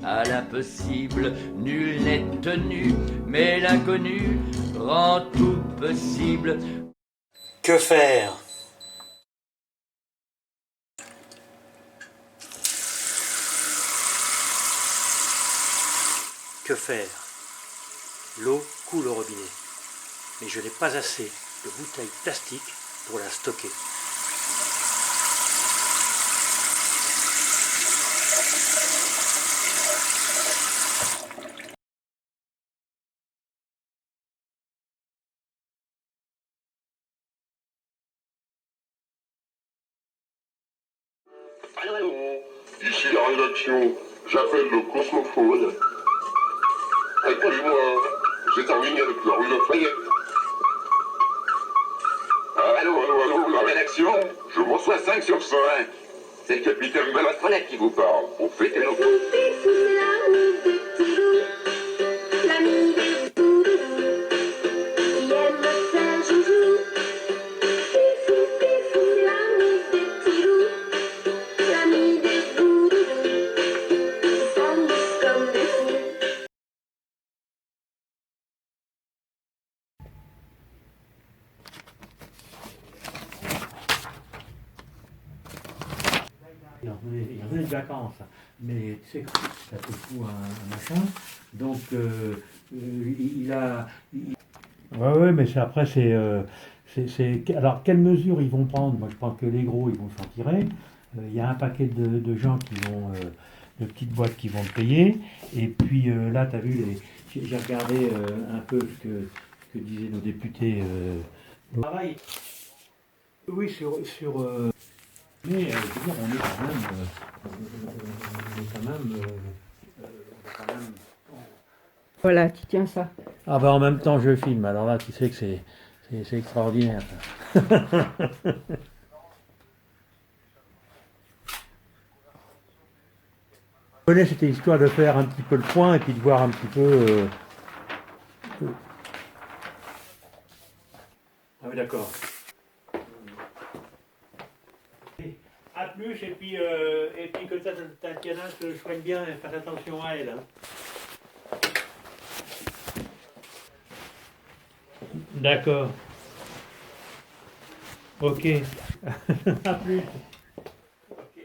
à l'impossible, nul n'est tenu, mais l'inconnu rend tout possible. Que faire? Que faire? L'eau coule au robinet, mais je n'ai pas assez de bouteilles plastiques pour la stocker. Allô, ici la rédaction, j'appelle le cosmophone. Répondez-moi, vous êtes en ligne avec la rue Lafayette. Allô, la rédaction, je vous reçois 5 sur 5. C'est le capitaine Balastronette qui vous parle, pour fêter nos... Il revenait de vacances, mais tu sais, ça te fout un machin. Donc, il a. Ouais, mais après, alors, quelles mesures ils vont prendre? Moi, je pense que les gros, ils vont s'en tirer. Il y a un paquet de gens qui vont. De petites boîtes qui vont le payer. Et puis là, tu as vu, j'ai regardé un peu ce que disaient nos députés. Travail. Oui, mais je veux dire, on est quand même, on est quand même. Voilà, tu tiens ça. Ah bah en même temps je filme, alors là tu sais que c'est extraordinaire. Je connais cette histoire de faire un petit peu le point et puis de voir un petit peu. Ah oui d'accord. À plus et puis que Tatiana se soigne bien et fasse attention à elle. Hein. D'accord. Ok. À plus. Ok.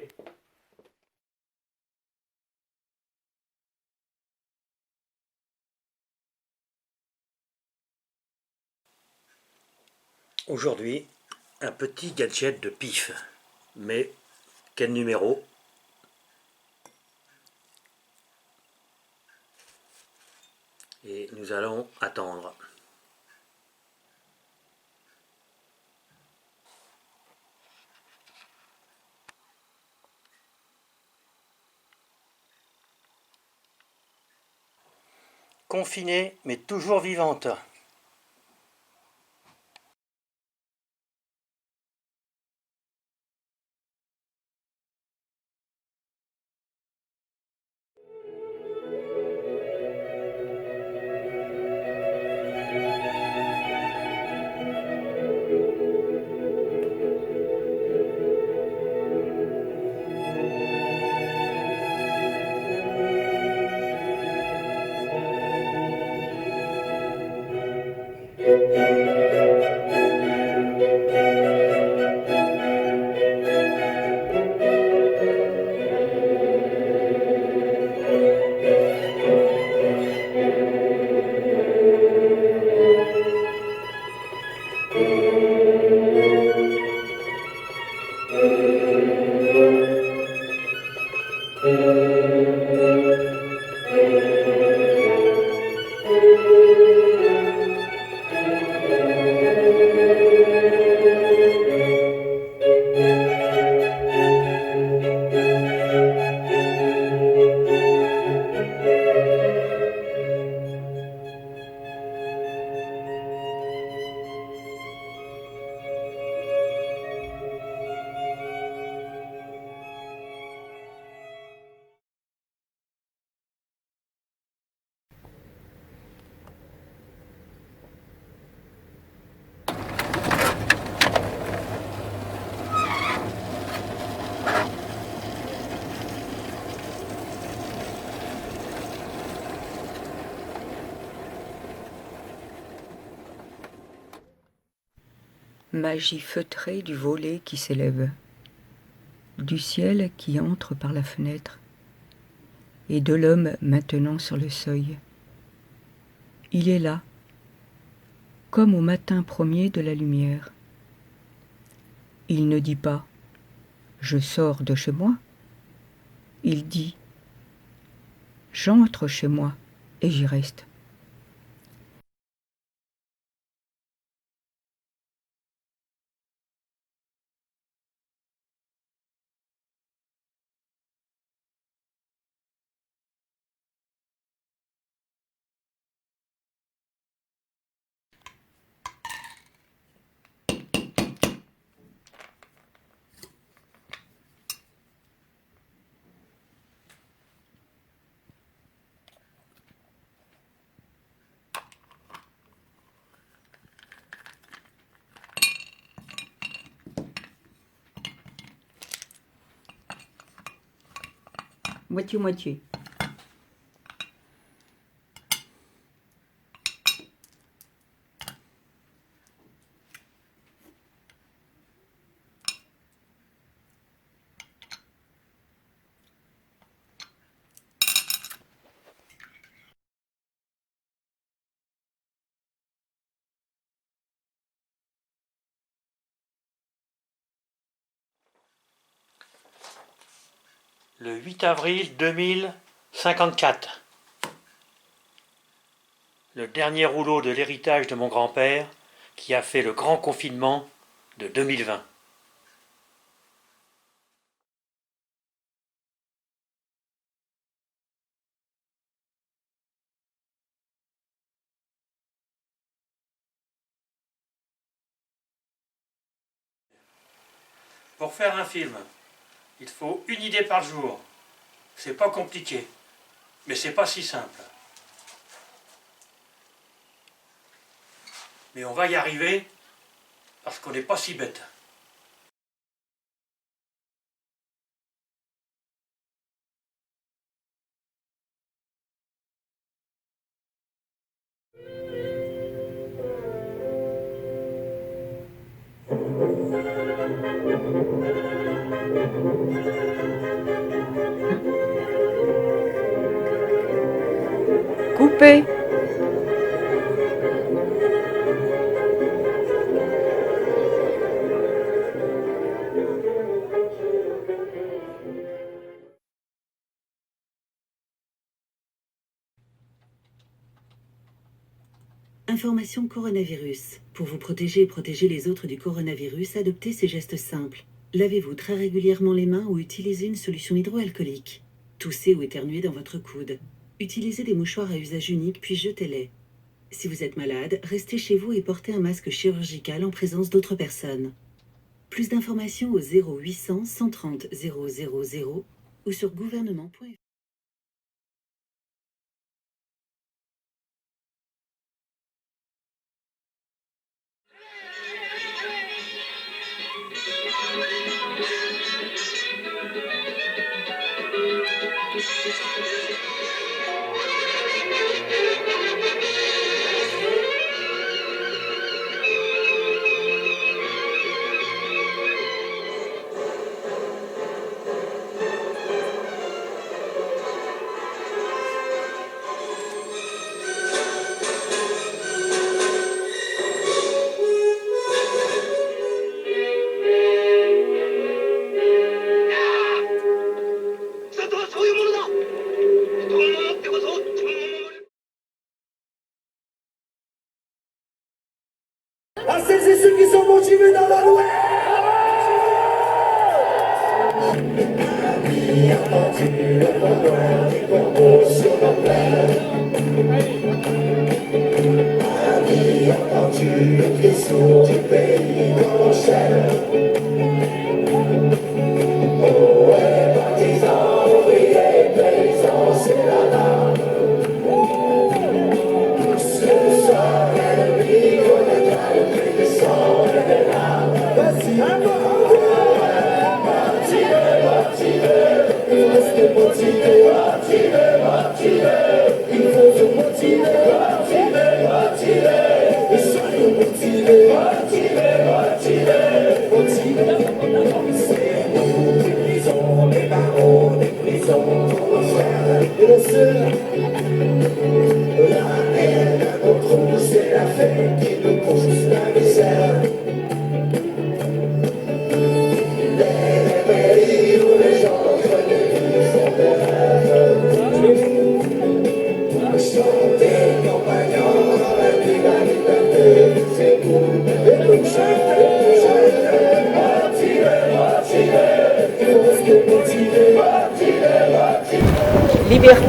Aujourd'hui, un petit gadget de pif. Mais quel numéro? Et nous allons attendre. Confinée, mais toujours vivante. Magie feutrée du volet qui s'élève, du ciel qui entre par la fenêtre, et de l'homme maintenant sur le seuil. Il est là, comme au matin premier de la lumière. Il ne dit pas « Je sors de chez moi », il dit « J'entre chez moi et j'y reste ». Moitié-moitié. Le 8 avril 2054. Le dernier rouleau de l'héritage de mon grand-père qui a fait le grand confinement de 2020. Pour faire un film, il faut une idée par jour. C'est pas compliqué, mais c'est pas si simple. Mais on va y arriver parce qu'on n'est pas si bête. Coupé. Information coronavirus. Pour vous protéger et protéger les autres du coronavirus, adoptez ces gestes simples. Lavez-vous très régulièrement les mains ou utilisez une solution hydroalcoolique. Toussez ou éternuez dans votre coude. Utilisez des mouchoirs à usage unique puis jetez-les. Si vous êtes malade, restez chez vous et portez un masque chirurgical en présence d'autres personnes. Plus d'informations au 0800 130 000 ou sur gouvernement.fr. À celles et ceux qui sont motivés dans la loi. Motivé,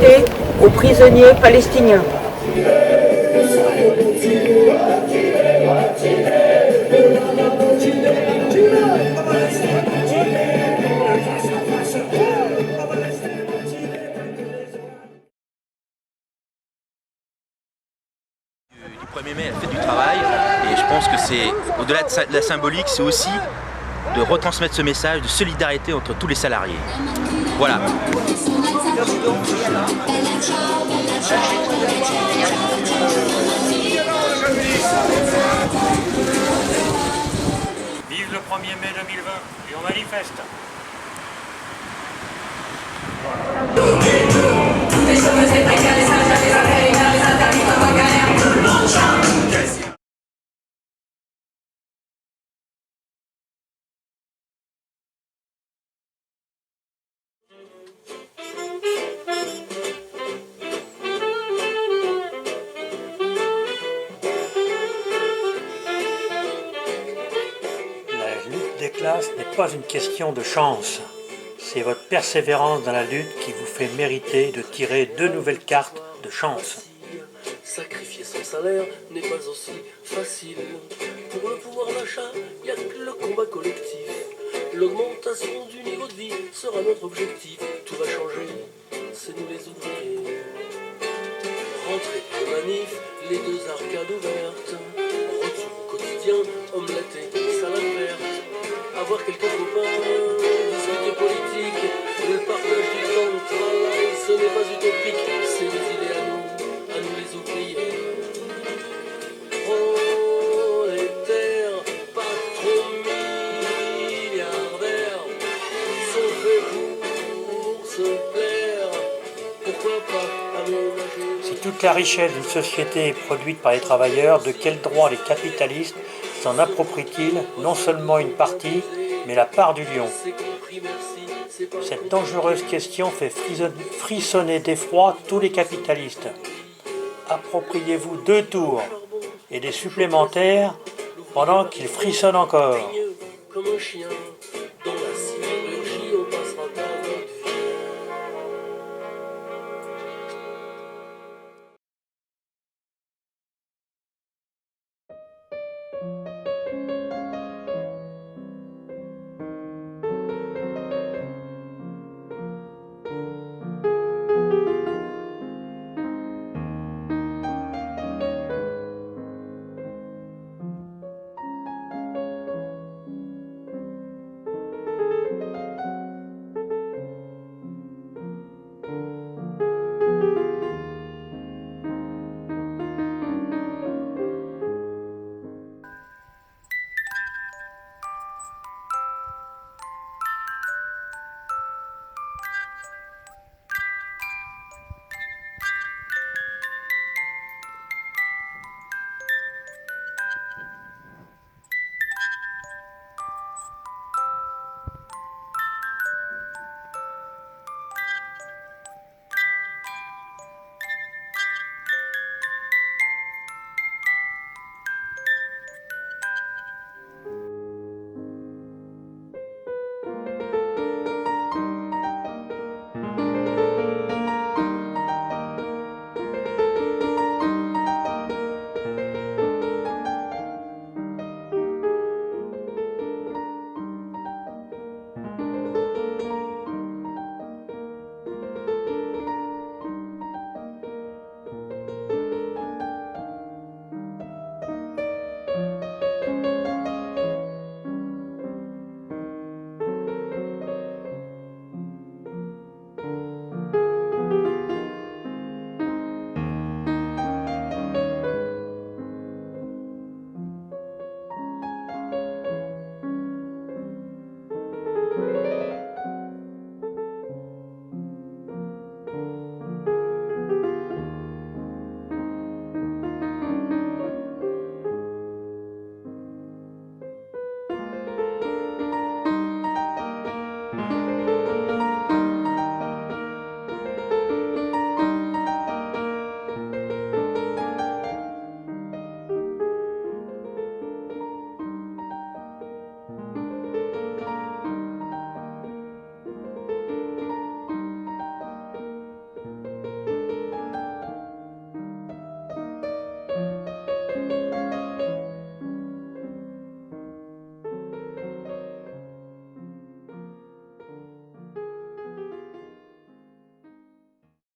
donner aux prisonniers palestiniens. Du 1er mai, la fête du travail, et je pense que c'est, au-delà de la symbolique, c'est aussi de retransmettre ce message de solidarité entre tous les salariés. Voilà. Vive le 1er mai 2020 et on manifeste. La lutte des classes n'est pas une question de chance. C'est votre persévérance dans la lutte qui vous fait mériter de tirer 2 nouvelles cartes de chance. Sacrifier son salaire n'est pas aussi facile. Pour le pouvoir d'achat, il n'y a que le combat collectif. L'augmentation du niveau de vie sera notre objectif. Tout va changer, c'est nous les ouvriers. Rentrée de manif, les 2 arcades ouvertes. Retour au quotidien, omelette et salade verte. Avoir quelques copains, discuter politique. Le partage du temps de travail, ce n'est pas utopique. C'est une idée à nous les ouvriers. Prolétaires, patrons milliardaires, sont faits pour se plaire. Pourquoi pas aménager? Si toute la richesse d'une société est produite par les travailleurs, de quel droit les capitalistes s'en approprient-ils non seulement une partie, mais la part du lion? Cette dangereuse question fait frissonner d'effroi tous les capitalistes. Appropriez-vous 2 tours et des supplémentaires pendant qu'ils frissonnent encore.